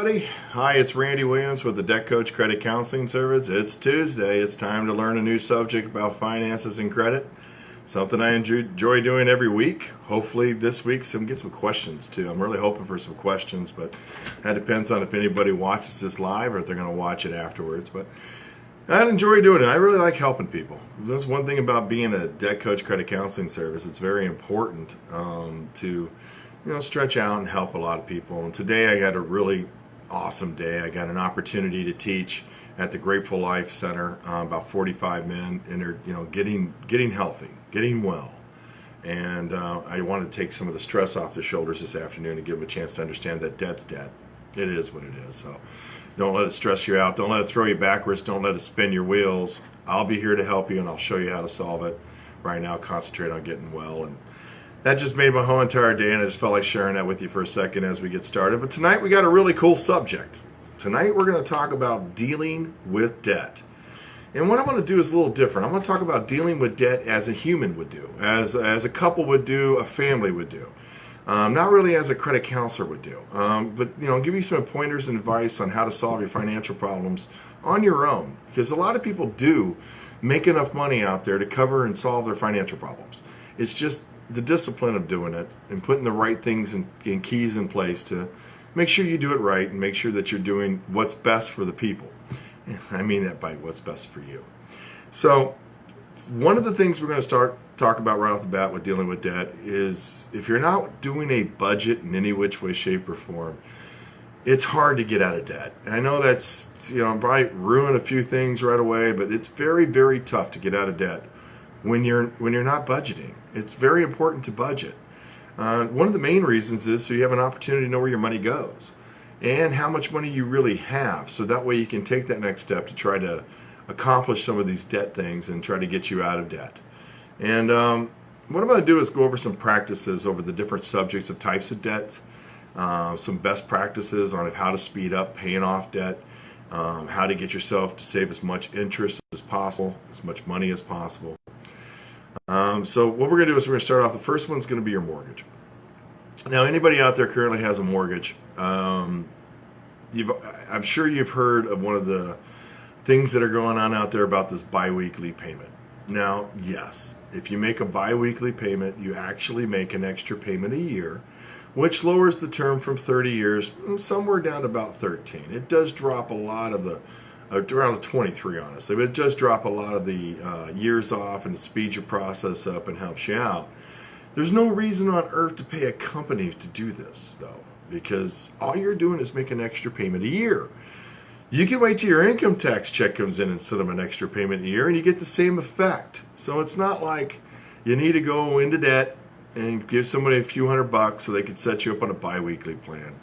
everybody. Hi, it's Randy Williams with the Debt Coach Credit Counseling Service. It's Tuesday. It's time to learn a new subject about finances and credit. Something I enjoy doing every week. Hopefully this week get some questions too. I'm really hoping for some questions, but that depends on if anybody watches this live or if they're going to watch it afterwards. But I enjoy doing it. I really like helping people. That's one thing about being a Debt Coach Credit Counseling Service. It's very important to stretch out and help a lot of people. And today I got a really awesome day. I got an opportunity to teach at the Grateful Life Center, about 45 men, and they're getting healthy, getting well. And I wanted to take some of the stress off their shoulders this afternoon and give them a chance to understand that debt's debt. It is what it is. So don't let it stress you out. Don't let it throw you backwards. Don't let it spin your wheels. I'll be here to help you, and I'll show you how to solve it. Right now, concentrate on getting well. And that just made my whole entire day, and I just felt like sharing that with you for a second as we get started. But tonight we got a really cool subject. Tonight we're going to talk about dealing with debt. And what I'm going to do is a little different. I'm going to talk about dealing with debt as a human would do, as a couple would do, a family would do. Not really as a credit counselor would do, but give you some pointers and advice on how to solve your financial problems on your own. Because a lot of people do make enough money out there to cover and solve their financial problems. It's just the discipline of doing it and putting the right things and keys in place to make sure you do it right and make sure that you're doing what's best for the people. I mean that by what's best for you. So one of the things we're going to talk about right off the bat with dealing with debt is if you're not doing a budget in any which way, shape, or form, it's hard to get out of debt. And I know that's, probably ruin a few things right away, but it's very, very tough to get out of debt when you're not budgeting. It's very important to budget. One of the main reasons is so you have an opportunity to know where your money goes and how much money you really have. So that way you can take that next step to try to accomplish some of these debt things and try to get you out of debt. And what I'm going to do is go over some practices over the different subjects of types of debt, some best practices on how to speed up paying off debt, how to get yourself to save as much interest as possible, as much money as possible. So what we're going to do is we're going to start off. The first one's going to be your mortgage. Now, anybody out there currently has a mortgage. I'm sure you've heard of one of the things that are going on out there about this biweekly payment. Now, yes, if you make a biweekly payment, you actually make an extra payment a year, which lowers the term from 30 years somewhere down to about 13. It does drop a lot of the around 23, honestly, but it does drop a lot of the years off, and it speeds your process up and helps you out. There's no reason on earth to pay a company to do this, though, because all you're doing is make an extra payment a year. You can wait till your income tax check comes in and send them an extra payment a year, and you get the same effect. So it's not like you need to go into debt and give somebody a few $100 so they could set you up on a biweekly plan.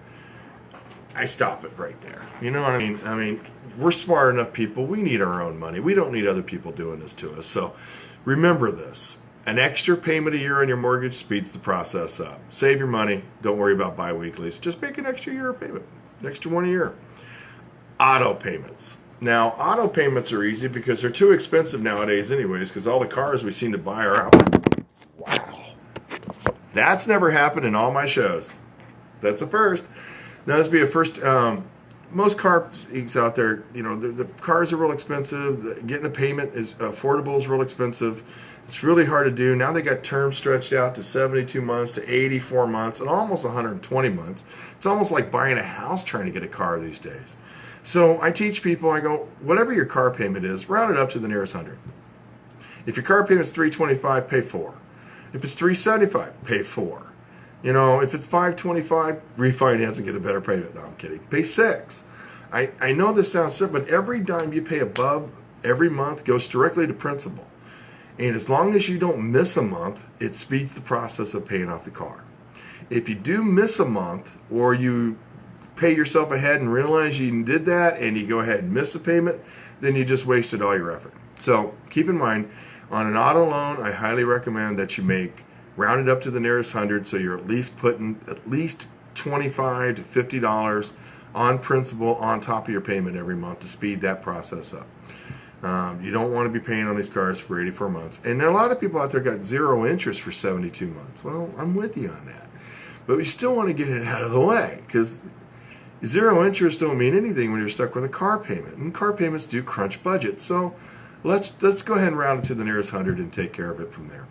I stop it right there. You know what I mean? I mean, we're smart enough people. We need our own money. We don't need other people doing this to us. So remember this. An extra payment a year on your mortgage speeds the process up. Save your money. Don't worry about biweeklies. Just make an extra year of payment. An extra one a year. Auto payments. Now, auto payments are easy because they're too expensive nowadays anyways, because all the cars we seem to buy are out. Wow. That's never happened in all my shows. That's a first. Now, this would be a first. Most cars out there, the cars are real expensive. Getting a payment is affordable is real expensive. It's really hard to do. Now they got terms stretched out to 72 months, to 84 months, and almost 120 months. It's almost like buying a house trying to get a car these days. So I teach people, I go, whatever your car payment is, round it up to the nearest 100. If your car payment is $325, pay $4. If it's $375, pay $4. If it's $525, refinance and get a better payment. No, I'm kidding. Pay $6. I know this sounds simple, but every dime you pay above every month goes directly to principal. And as long as you don't miss a month, it speeds the process of paying off the car. If you do miss a month, or you pay yourself ahead and realize you did that and you go ahead and miss a payment, then you just wasted all your effort. So keep in mind, on an auto loan, I highly recommend that you round it up to the nearest 100, so you're at least putting at least $25 to $50 on principal on top of your payment every month to speed that process up. You don't want to be paying on these cars for 84 months. And there are a lot of people out there got zero interest for 72 months. Well, I'm with you on that. But we still want to get it out of the way, because Zero interest don't mean anything when you're stuck with a car payment, and car payments do crunch budgets. So let's go ahead and round it to the nearest hundred and take care of it from there.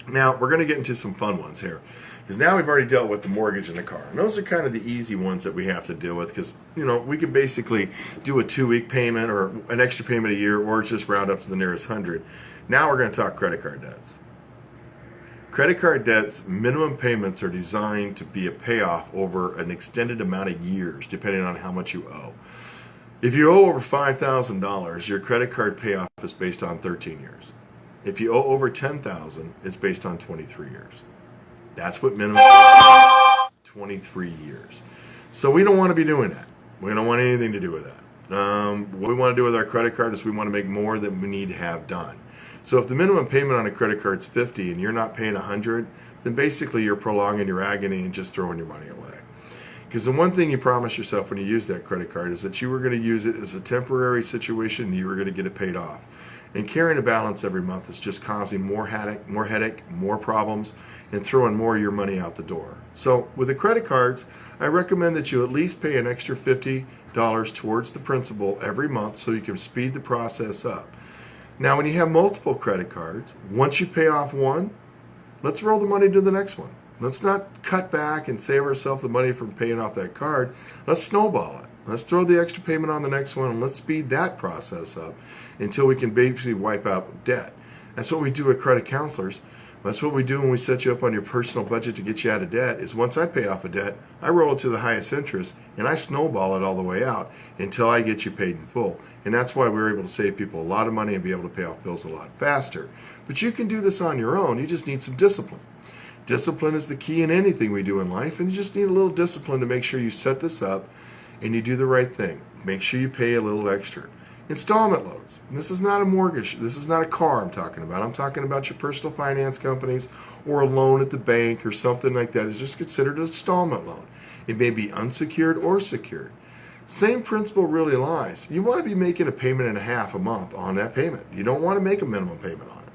Now we're going to get into some fun ones here, because now we've already dealt with the mortgage and the car, and those are kind of the easy ones that we have to deal with, because we can basically do a 2-week payment or an extra payment a year, or just round up to the nearest hundred. Now we're going to talk credit card debts. Credit card debts, minimum payments are designed to be a payoff over an extended amount of years, depending on how much you owe. If you owe over $5,000, your credit card payoff is based on 13 years. If you owe over $10,000, it's based on 23 years. That's what minimum payments, 23 years. So we don't want to be doing that. We don't want anything to do with that. What we want to do with our credit card is we want to make more than we need to have done. So if the minimum payment on a credit card is $50 and you're not paying $100, then basically you're prolonging your agony and just throwing your money away. Because the one thing you promised yourself when you use that credit card is that you were going to use it as a temporary situation and you were going to get it paid off. And carrying a balance every month is just causing more headache, more problems, and throwing more of your money out the door. So with the credit cards, I recommend that you at least pay an extra $50 towards the principal every month so you can speed the process up. Now, when you have multiple credit cards, once you pay off one, let's roll the money to the next one. Let's not cut back and save ourselves the money from paying off that card. Let's snowball it. Let's throw the extra payment on the next one, and let's speed that process up until we can basically wipe out debt. That's what we do with credit counselors. That's what we do when we set you up on your personal budget to get you out of debt, is once I pay off a debt, I roll it to the highest interest, and I snowball it all the way out until I get you paid in full. And that's why we're able to save people a lot of money and be able to pay off bills a lot faster. But you can do this on your own. You just need some discipline. Discipline is the key in anything we do in life, and you just need a little discipline to make sure you set this up and you do the right thing. Make sure you pay a little extra. Installment loans. This is not a mortgage. This is not a car I'm talking about. I'm talking about your personal finance companies or a loan at the bank or something like that. It's just considered an installment loan. It may be unsecured or secured. Same principle really lies. You want to be making a payment and a half a month on that payment. You don't want to make a minimum payment on it.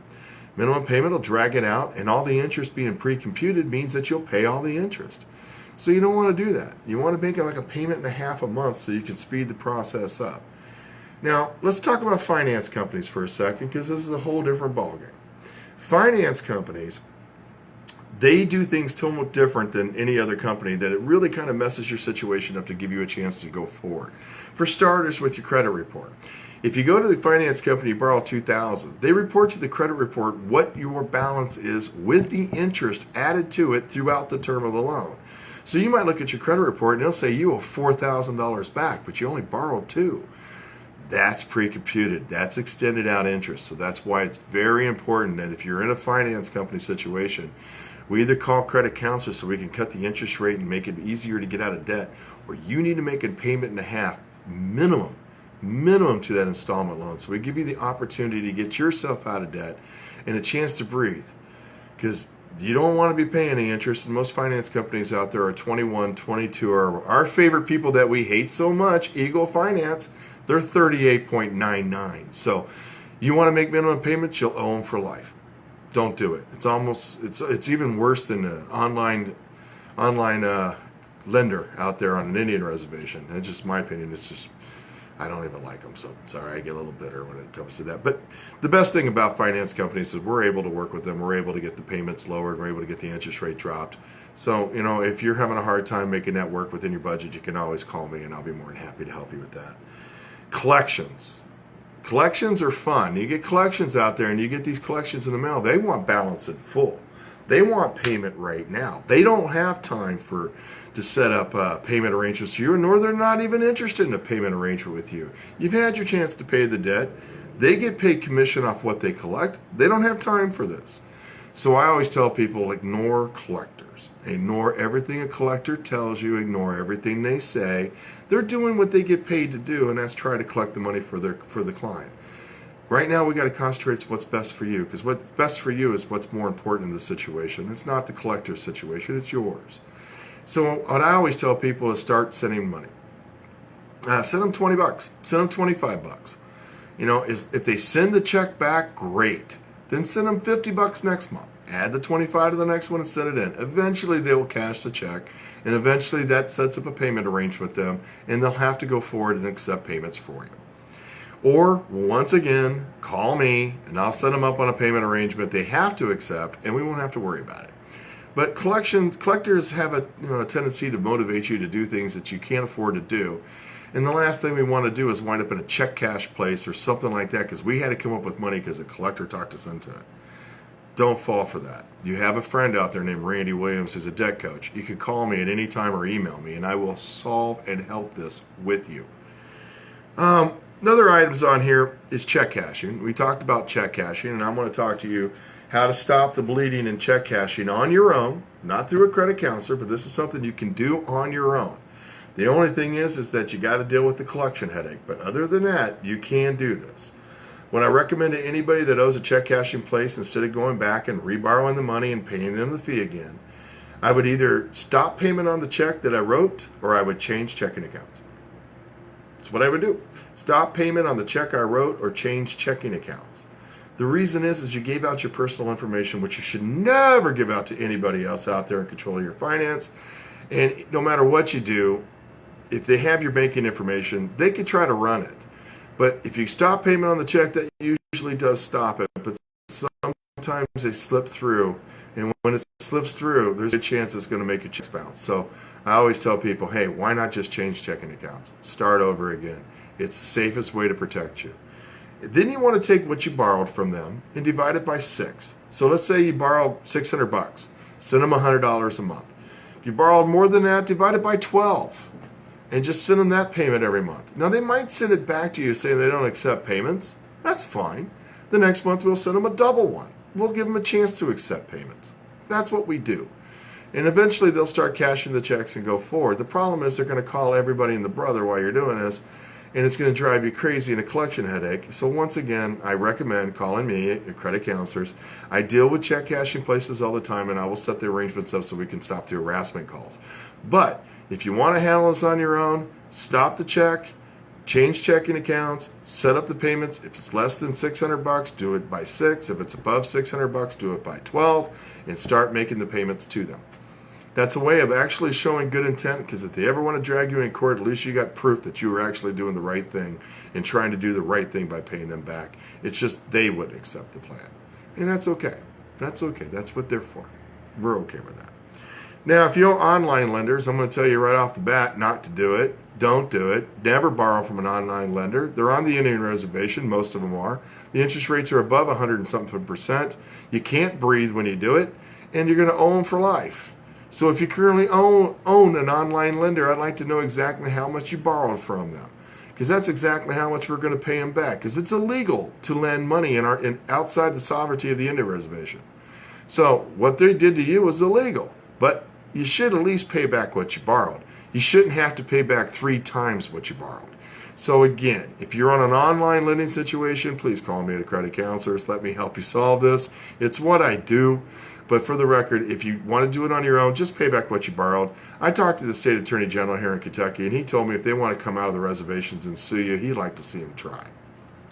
Minimum payment will drag it out, and all the interest being pre-computed means that you'll pay all the interest. So you don't want to do that. You want to make it like a payment and a half a month so you can speed the process up. Now, let's talk about finance companies for a second, because this is a whole different ballgame. Finance companies, they do things somewhat different than any other company, that it really kind of messes your situation up to give you a chance to go forward. For starters, with your credit report. If you go to the finance company, you borrow $2,000, they report to the credit report what your balance is with the interest added to it throughout the term of the loan. So you might look at your credit report and they'll say you owe $4,000 back, but you only borrowed $2,000. That's pre-computed. That's extended out interest. So that's why it's very important that if you're in a finance company situation, we either call credit counselors so we can cut the interest rate and make it easier to get out of debt, or you need to make a payment and a half minimum to that installment loan. So we give you the opportunity to get yourself out of debt and a chance to breathe, because you don't want to be paying any interest. And most finance companies out there are 21, 22, or our favorite people that we hate so much, Eagle Finance, they're 38.99. So you want to make minimum payments, you'll owe them for life. Don't do it. It's even worse than an online lender out there on an Indian reservation. It's just my opinion. It's just, I don't even like them. So sorry, I get a little bitter when it comes to that. But the best thing about finance companies is we're able to work with them. We're able to get the payments lowered. We're able to get the interest rate dropped. So, if you're having a hard time making that work within your budget, you can always call me and I'll be more than happy to help you with that. Collections. Collections are fun. You get collections out there and you get these collections in the mail. They want balance in full. They want payment right now. They don't have time to set up payment arrangements for you, nor they're not even interested in a payment arrangement with you. You've had your chance to pay the debt. They get paid commission off what they collect. They don't have time for this. So I always tell people, ignore collectors. Ignore everything a collector tells you. Ignore everything they say. They're doing what they get paid to do, and that's try to collect the money for the client. Right now, we got to concentrate on what's best for you, because what's best for you is what's more important in the situation. It's not the collector's situation; it's yours. So what I always tell people is start sending money. Send them $20. Send them $25. If they send the check back, great. Then send them $50 next month. add the 25 to the next one and send it in. Eventually they will cash the check, and eventually that sets up a payment arrangement with them, and they'll have to go forward and accept payments for you. Or, once again, call me, and I'll set them up on a payment arrangement they have to accept, and we won't have to worry about it. But collectors have a tendency to motivate you to do things that you can't afford to do. And the last thing we want to do is wind up in a check cash place or something like that because we had to come up with money because a collector talked us into it. Don't fall for that. You have a friend out there named Randy Williams who's a debt coach. You can call me at any time or email me, and I will solve and help this with you. Another items on here is check cashing. We talked about check cashing, and I'm going to talk to you how to stop the bleeding in check cashing on your own, not through a credit counselor, but this is something you can do on your own. The only thing is that you got to deal with the collection headache. But other than that, you can do this. What I recommend to anybody that owes a check cashing place, instead of going back and reborrowing the money and paying them the fee again, I would either stop payment on the check that I wrote, or I would change checking accounts. That's what I would do. Stop payment on the check I wrote, or change checking accounts. The reason is you gave out your personal information, which you should never give out to anybody else out there in control of your finance. And no matter what you do, if they have your banking information, they could try to run it. But if you stop payment on the check, that usually does stop it. But sometimes they slip through. And when it slips through, there's a chance it's going to make your checks bounce. So I always tell people, hey, why not just change checking accounts? Start over again. It's the safest way to protect you. Then you want to take what you borrowed from them and divide it by 6. So let's say you borrowed $600. Send them $100 a month. If you borrowed more than that, divide it by 12. And just send them that payment every month. Now, they might send it back to you saying they don't accept payments. That's fine. The next month, we'll send them a double one. We'll give them a chance to accept payments. That's what we do. And eventually, they'll start cashing the checks and go forward. The problem is they're going to call everybody and the brother while you're doing this, and it's going to drive you crazy in a collection headache. So once again, I recommend calling me, your credit counselors. I deal with check cashing places all the time, and I will set the arrangements up so we can stop the harassment calls. But if you want to handle this on your own, stop the check, change checking accounts, set up the payments. If it's less than $600, do it by 6. If it's above $600, do it by 12, and start making the payments to them. That's a way of actually showing good intent, because if they ever want to drag you in court, at least you got proof that you were actually doing the right thing and trying to do the right thing by paying them back. It's just they wouldn't accept the plan. And that's okay. That's okay. That's what they're for. We're okay with that. Now, if you're online lenders, I'm going to tell you right off the bat not to do it. Don't do it. Never borrow from an online lender. They're on the Indian Reservation. Most of them are. The interest rates are above 100 and something percent. You can't breathe when you do it, and you're going to owe them for life. So if you currently own an online lender, I'd like to know exactly how much you borrowed from them, because that's exactly how much we're going to pay them back, because it's illegal to lend money outside the sovereignty of the Indian Reservation. So what they did to you was illegal, but you should at least pay back what you borrowed. You shouldn't have to pay back 3 times what you borrowed. So again, if you're on an online lending situation, please call me at Credit Counselors. Let me help you solve this. It's what I do. But for the record, if you want to do it on your own, just pay back what you borrowed. I talked to the state attorney general here in Kentucky, and he told me if they want to come out of the reservations and sue you, he'd like to see them try.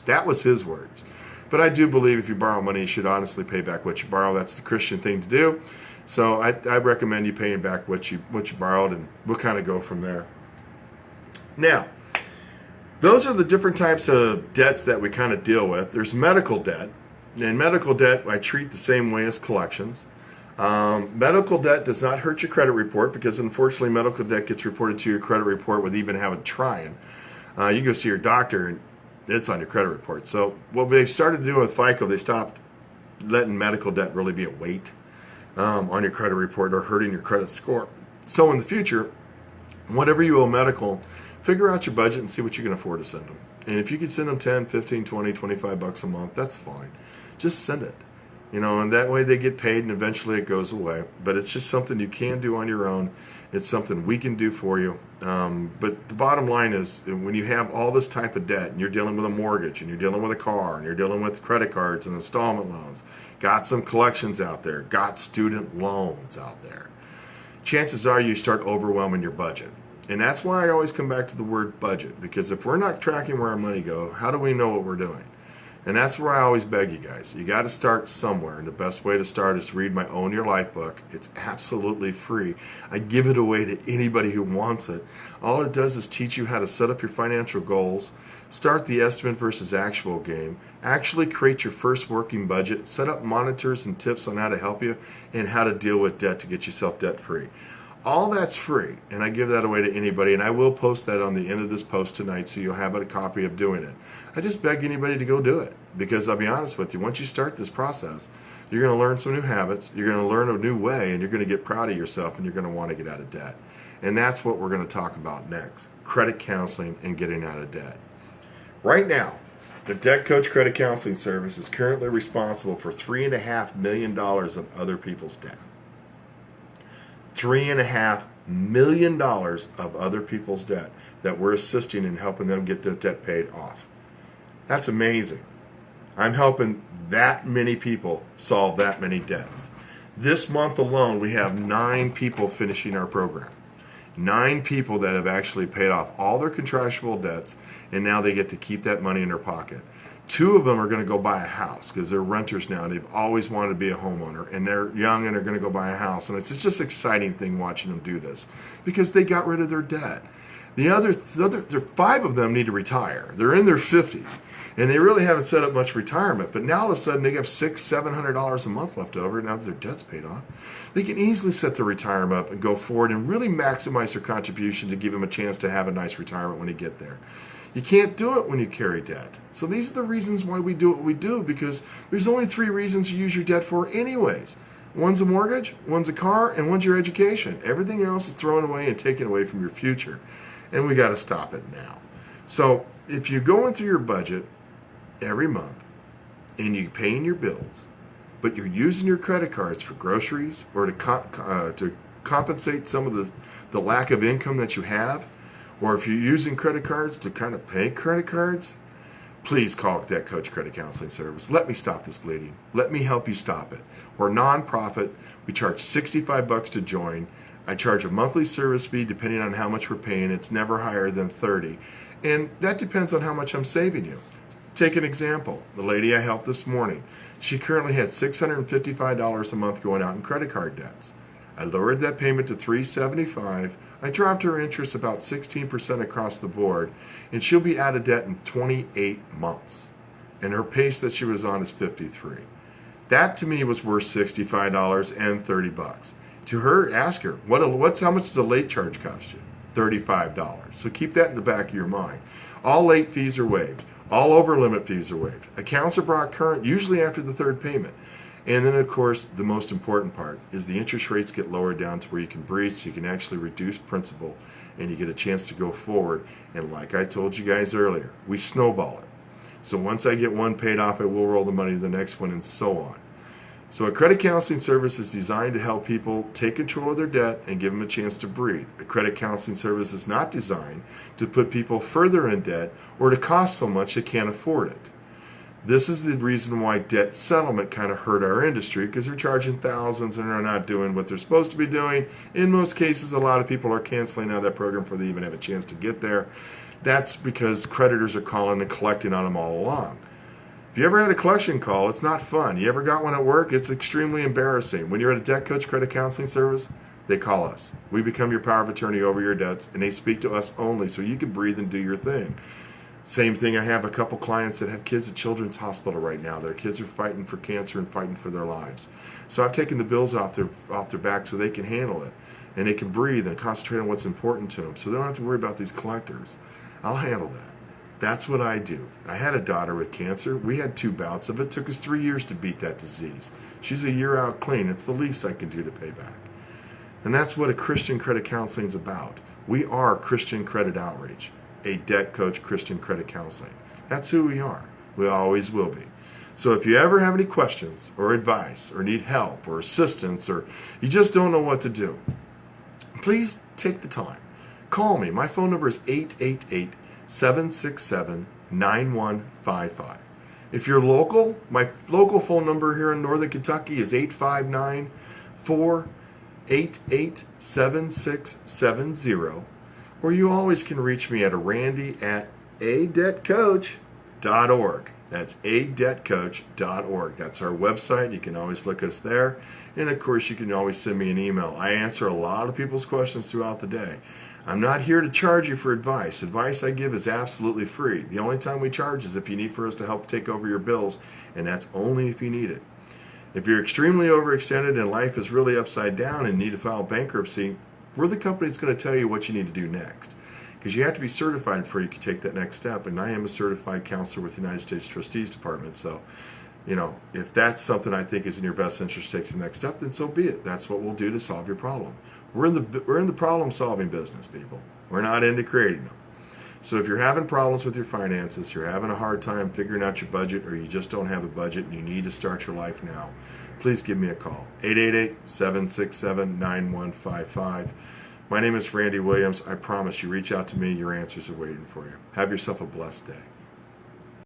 That was his words. But I do believe if you borrow money, you should honestly pay back what you borrow. That's the Christian thing to do. So I recommend you paying back what you borrowed, and we'll kind of go from there. Now, those are the different types of debts that we kind of deal with. There's medical debt. And medical debt I treat the same way as collections. Medical debt does not hurt your credit report, because unfortunately medical debt gets reported to your credit report with even having trying. You go see your doctor and it's on your credit report. So what they started doing with FICO, they stopped letting medical debt really be a weight on your credit report or hurting your credit score. So in the future, whatever you owe medical, figure out your budget and see what you can afford to send them. And if you can send them 10, 15, 20, 25 bucks a month, that's fine. Just send it. And that way they get paid and eventually it goes away. But it's just something you can do on your own. It's something we can do for you. But the bottom line is, when you have all this type of debt and you're dealing with a mortgage and you're dealing with a car and you're dealing with credit cards and installment loans, got some collections out there, got student loans out there, chances are you start overwhelming your budget. And that's why I always come back to the word budget, because if we're not tracking where our money goes, how do we know what we're doing? And that's where I always beg you guys. You got to start somewhere. And the best way to start is to read my Own Your Life book. It's absolutely free. I give it away to anybody who wants it. All it does is teach you how to set up your financial goals, start the estimate versus actual game, actually create your first working budget, set up monitors and tips on how to help you, and how to deal with debt to get yourself debt free. All that's free, and I give that away to anybody, and I will post that on the end of this post tonight so you'll have a copy of doing it. I just beg anybody to go do it, because I'll be honest with you, once you start this process, you're going to learn some new habits, you're going to learn a new way, and you're going to get proud of yourself, and you're going to want to get out of debt. And that's what we're going to talk about next, credit counseling and getting out of debt. Right now, the Debt Coach Credit Counseling Service is currently responsible for $3.5 million of other people's debt. $3.5 million of other people's debt that we're assisting in helping them get their debt paid off. That's amazing. I'm helping that many people solve that many debts. This month alone, we have 9 people finishing our program. 9 people that have actually paid off all their contractual debts, and now they get to keep that money in their pocket. 2 of them are going to go buy a house because they're renters now and they've always wanted to be a homeowner, and they're young and they're going to go buy a house, and it's just an exciting thing watching them do this because they got rid of their debt. The other 5 of them need to retire. They're in their 50s and they really haven't set up much retirement, but now all of a sudden they have $600-700 a month left over now that their debt's paid off. They can easily set their retirement up and go forward and really maximize their contribution to give them a chance to have a nice retirement when they get there. You can't do it when you carry debt. So these are the reasons why we do what we do, because there's only 3 reasons you use your debt for anyways. One's a mortgage, one's a car, and one's your education. Everything else is thrown away and taken away from your future. And we got to stop it now. So if you're going through your budget every month and you're paying your bills, but you're using your credit cards for groceries or to compensate some of the lack of income that you have, or if you're using credit cards to kind of pay credit cards, please call Debt Coach Credit Counseling Service. Let me stop this bleeding. Let me help you stop it. We're nonprofit. We charge $65 to join. I charge a monthly service fee depending on how much we're paying. It's never higher than $30. And that depends on how much I'm saving you. Take an example. The lady I helped this morning, she currently had $655 a month going out in credit card debts. I lowered that payment to $375. I dropped her interest about 16% across the board, and she'll be out of debt in 28 months. And her pace that she was on is 53. That to me was worth $65 and $30. To her, ask her, how much does a late charge cost you? $35. So keep that in the back of your mind. All late fees are waived. All over limit fees are waived. Accounts are brought current usually after the 3rd payment. And then, of course, the most important part is the interest rates get lowered down to where you can breathe, so you can actually reduce principal and you get a chance to go forward. And like I told you guys earlier, we snowball it. So once I get one paid off, I will roll the money to the next one and so on. So a credit counseling service is designed to help people take control of their debt and give them a chance to breathe. A credit counseling service is not designed to put people further in debt or to cost so much they can't afford it. This is the reason why debt settlement kind of hurt our industry, because they're charging thousands and they're not doing what they're supposed to be doing. In most cases, a lot of people are canceling out of that program before they even have a chance to get there. That's because creditors are calling and collecting on them all along. If you ever had a collection call, it's not fun. You ever got one at work? It's extremely embarrassing. When you're at a Debt Coach Credit Counseling Service, they call us. We become your power of attorney over your debts, and they speak to us only so you can breathe and do your thing. Same thing, I have a couple clients that have kids at Children's Hospital right now. Their kids are fighting for cancer and fighting for their lives. So I've taken the bills off their back so they can handle it. And they can breathe and concentrate on what's important to them. So they don't have to worry about these collectors. I'll handle that. That's what I do. I had a daughter with cancer. We had 2 bouts of it. It took us 3 years to beat that disease. She's a year out clean. It's the least I can do to pay back. And that's what a Christian credit counseling is about. We are Christian Credit Outreach, a Debt Coach Christian Credit Counseling. That's who we are. We always will be. So if you ever have any questions or advice or need help or assistance or you just don't know what to do, please take the time. Call me. My phone number is 888-767-9155. If you're local, my local phone number here in Northern Kentucky is 859-488-7670. Or you always can reach me at Randy at adebtcoach.com. adebtcoach.org. That's adebtcoach.org. That's our website. You can always look us there. And of course, you can always send me an email. I answer a lot of people's questions throughout the day. I'm not here to charge you for advice. Advice I give is absolutely free. The only time we charge is if you need for us to help take over your bills, and that's only if you need it. If you're extremely overextended and life is really upside down and need to file bankruptcy, we're the company that's going to tell you what you need to do next. Because you have to be certified before you can take that next step. And I am a certified counselor with the United States Trustees Department. So, if that's something I think is in your best interest to take the next step, then so be it. That's what we'll do to solve your problem. We're in the problem-solving business, people. We're not into creating them. So if you're having problems with your finances, you're having a hard time figuring out your budget, or you just don't have a budget and you need to start your life now, please give me a call. 888-767-9155. My name is Randy Williams. I promise you, reach out to me. Your answers are waiting for you. Have yourself a blessed day.